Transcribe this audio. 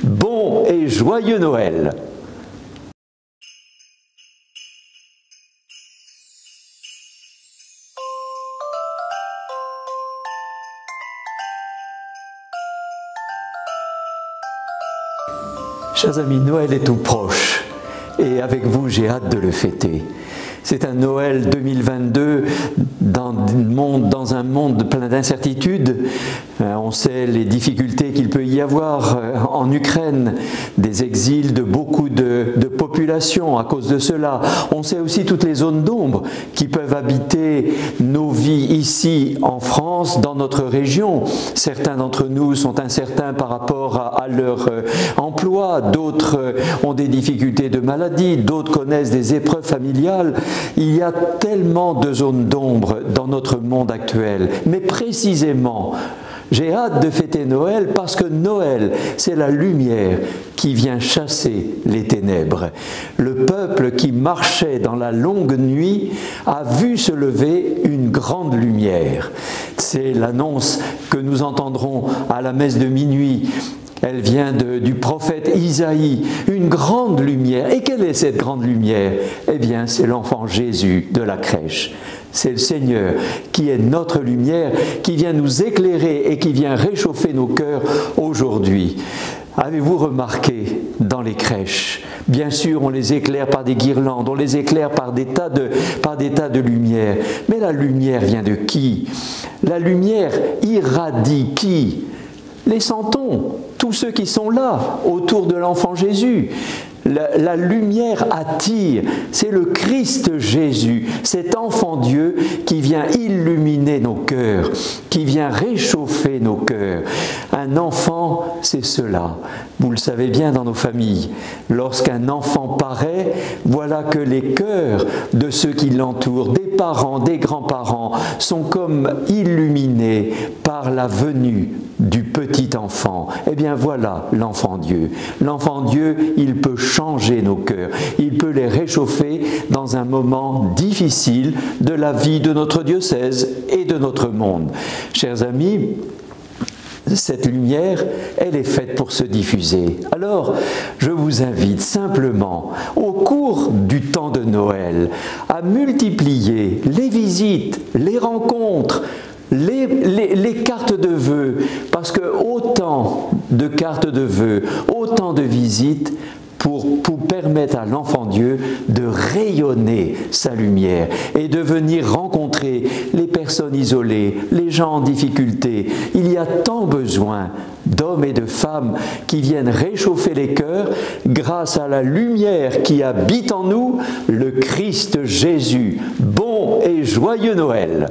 Bon et joyeux Noël! Chers amis, Noël est tout proche et avec vous, j'ai hâte de le fêter. C'est un Noël 2022 dans un monde plein d'incertitudes. On sait les difficultés qu'il peut y avoir en Ukraine, des exils de beaucoup de populations à cause de cela. On sait aussi toutes les zones d'ombre qui peuvent habiter nos vies ici en France, dans notre région. Certains d'entre nous sont incertains par rapport à leur emploi, d'autres ont des difficultés de maladie, d'autres connaissent des épreuves familiales. Il y a tellement de zones d'ombre dans notre monde actuel. Mais précisément, j'ai hâte de fêter Noël parce que Noël, c'est la lumière qui vient chasser les ténèbres. Le peuple qui marchait dans la longue nuit a vu se lever une grande lumière. C'est l'annonce que nous entendrons à la messe de minuit. Elle vient du prophète Isaïe, une grande lumière. Et quelle est cette grande lumière? Eh bien, c'est l'enfant Jésus de la crèche. C'est le Seigneur qui est notre lumière, qui vient nous éclairer et qui vient réchauffer nos cœurs aujourd'hui. Avez-vous remarqué dans les crèches, bien sûr on les éclaire par des guirlandes, on les éclaire par des tas de lumière. Mais la lumière vient de qui? La lumière irradie qui? Les santons, tous ceux qui sont là, autour de l'enfant Jésus. La lumière attire, c'est le Christ Jésus, cet enfant Dieu qui vient illuminer nos cœurs, qui vient réchauffer nos cœurs. Un enfant, c'est cela. Vous le savez bien dans nos familles. Lorsqu'un enfant paraît, voilà que les cœurs de ceux qui l'entourent, des parents, des grands-parents, sont comme illuminés par la venue du petit enfant. Eh bien voilà l'enfant Dieu. L'enfant Dieu, il peut changer nos cœurs, il peut les réchauffer dans un moment difficile de la vie de notre diocèse et de notre monde. Chers amis, cette lumière, elle est faite pour se diffuser. Alors, je vous invite simplement, au cours du temps de Noël, à multiplier les visites, les rencontres, les cartes de vœux, parce que autant de cartes de vœux, autant de visites pour permettre à l'enfant Dieu de rayonner sa lumière et de venir rencontrer les personnes isolées, les gens en difficulté. Il y a tant besoin d'hommes et de femmes qui viennent réchauffer les cœurs grâce à la lumière qui habite en nous, le Christ Jésus. Bon et joyeux Noël!